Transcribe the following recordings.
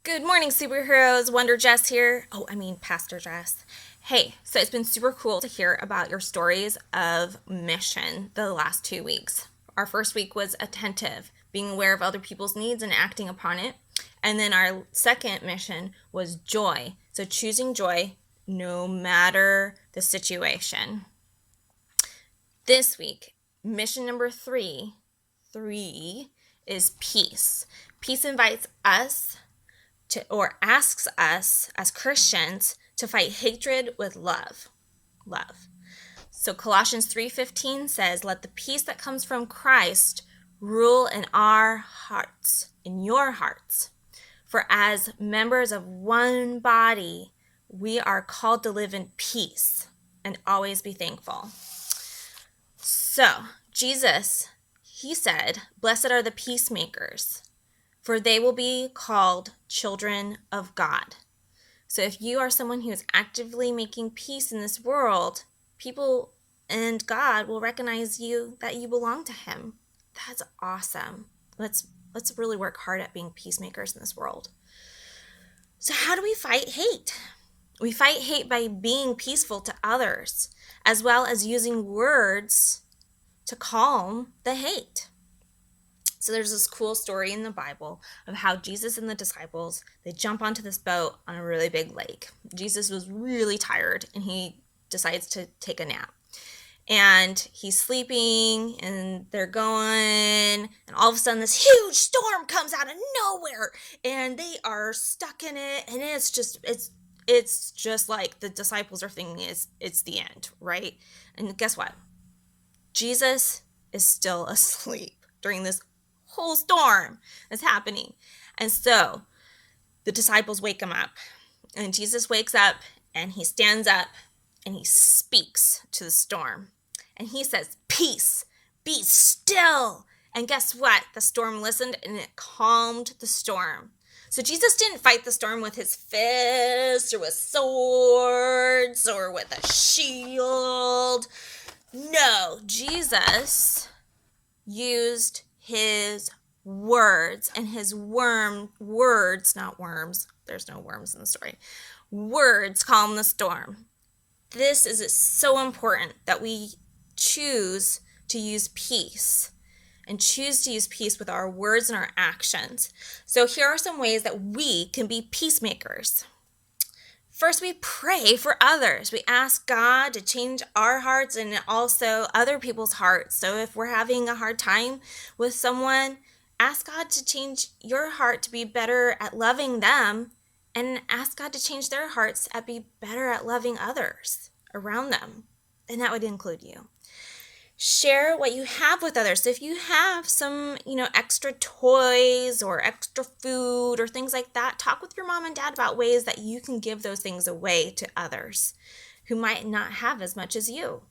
Good morning, superheroes. Wonder Jess here. Pastor Jess. Hey, so it's been super cool to hear about your stories of mission the last 2 weeks. Our first week was attentive, being aware of other people's needs and acting upon it. And then our second mission was joy. So choosing joy no matter the situation. This week, mission number three is peace. Peace invites us or asks us as Christians to fight hatred with love. So Colossians 3:15 says, "Let the peace that comes from Christ rule in our hearts, in your hearts. For as members of one body, we are called to live in peace and always be thankful." So Jesus, he said, "Blessed are the peacemakers, for they will be called children of God." So if you are someone who is actively making peace in this world, people and God will recognize you, that you belong to him. That's awesome. Let's really work hard at being peacemakers in this world. So how do we fight hate? We fight hate by being peaceful to others, as well as using words to calm the hate. So there's this cool story in the Bible of how Jesus and the disciples, they jump onto this boat on a really big lake. Jesus was really tired and he decides to take a nap. And he's sleeping and they're going, and all of a sudden this huge storm comes out of nowhere and they are stuck in it, and it's just like the disciples are thinking it's the end, right? And guess what? Jesus is still asleep during this whole storm that's happening. And so the disciples wake him up, and Jesus wakes up and he stands up and he speaks to the storm and he says, "Peace, be still." And guess what? The storm listened and it calmed the storm. So Jesus didn't fight the storm with his fists or with swords or with a shield. No, Jesus used his words, and his words, not worms, there's no worms in the story, words calm the storm. This is so important that we choose to use peace, and choose to use peace with our words and our actions. So here are some ways that we can be peacemakers. First, we pray for others. We ask God to change our hearts and also other people's hearts. So if we're having a hard time with someone, ask God to change your heart to be better at loving them, and ask God to change their hearts at be better at loving others around them. And that would include you. Share what you have with others. So if you have some, extra toys or extra food or things like that, talk with your mom and dad about ways that you can give those things away to others who might not have as much as you.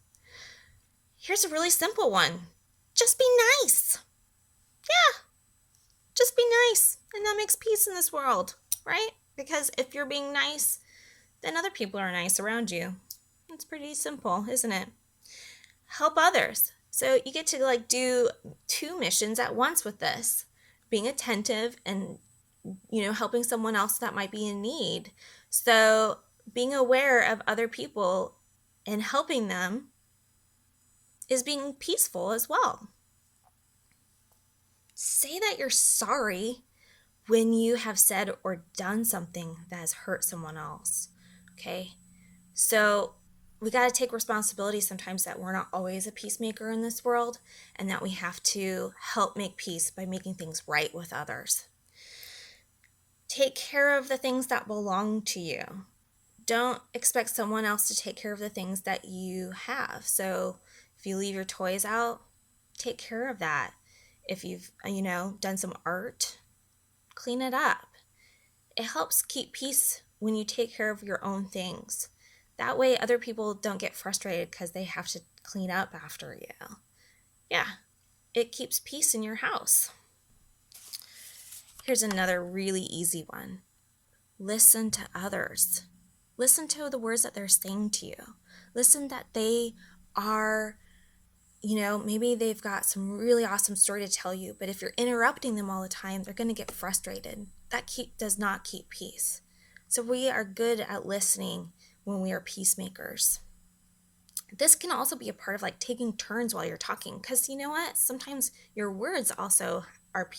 Here's a really simple one. Just be nice. Yeah, just be nice. And that makes peace in this world, right? Because if you're being nice, then other people are nice around you. It's pretty simple, isn't it? Help others. So you get to do two missions at once with this. Being attentive and, helping someone else that might be in need. So being aware of other people and helping them is being peaceful as well. Say that you're sorry when you have said or done something that has hurt someone else. Okay? So we got to take responsibility sometimes that we're not always a peacemaker in this world, and that we have to help make peace by making things right with others. Take care of the things that belong to you. Don't expect someone else to take care of the things that you have. So if you leave your toys out, take care of that. If you've, done some art, clean it up. It helps keep peace when you take care of your own things. That way other people don't get frustrated because they have to clean up after you. Yeah, it keeps peace in your house. Here's another really easy one. Listen to others. Listen to the words that they're saying to you. Listen that they are, maybe they've got some really awesome story to tell you, but if you're interrupting them all the time, they're going to get frustrated. does not keep peace. So we are good at listening when we are peacemakers. This can also be a part of like taking turns while you're talking, because you know what? Sometimes your words also are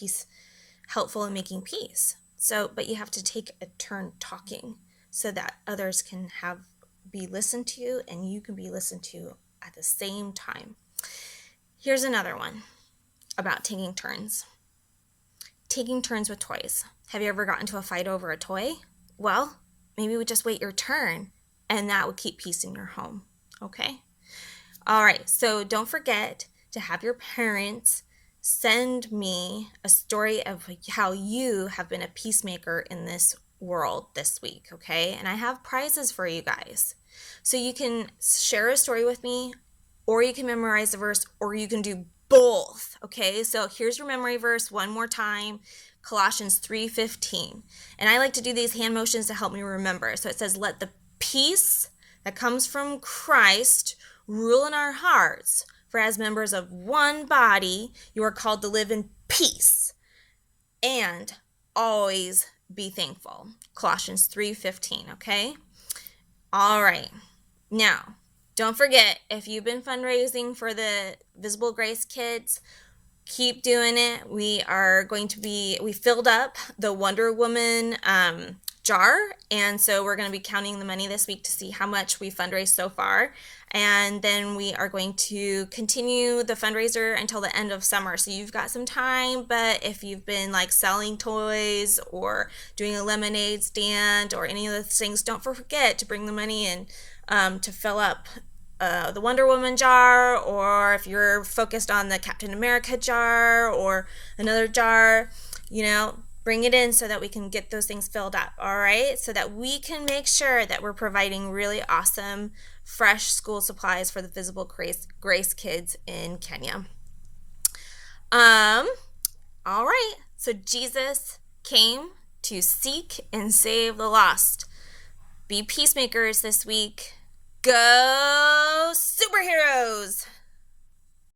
helpful in making peace. So, but you have to take a turn talking so that others can be listened to and you can be listened to at the same time. Here's another one about taking turns. Taking turns with toys. Have you ever gotten into a fight over a toy? Well, maybe we just wait your turn and that would keep peace in your home. Okay? All right, so don't forget to have your parents send me a story of how you have been a peacemaker in this world this week, okay? And I have prizes for you guys. So you can share a story with me, or you can memorize the verse, or you can do both, okay? So here's your memory verse one more time, Colossians 3:15. And I like to do these hand motions to help me remember. So it says, let the peace that comes from Christ rule in our hearts, for as members of one body, you are called to live in peace and always be thankful. Colossians 3:15, okay? All right. Now, don't forget, if you've been fundraising for the Visible Grace Kids, keep doing it. We filled up the Wonder Woman jar, and so we're going to be counting the money this week to see how much we fundraised so far, and then we are going to continue the fundraiser until the end of summer. So you've got some time, but if you've been like selling toys or doing a lemonade stand or any of those things, don't forget to bring the money in to fill up the Wonder Woman jar, or if you're focused on the Captain America jar or another jar, bring it in so that we can get those things filled up, all right? So that we can make sure that we're providing really awesome, fresh school supplies for the Visible Grace kids in Kenya. All right, so Jesus came to seek and save the lost. Be peacemakers this week. Go superheroes!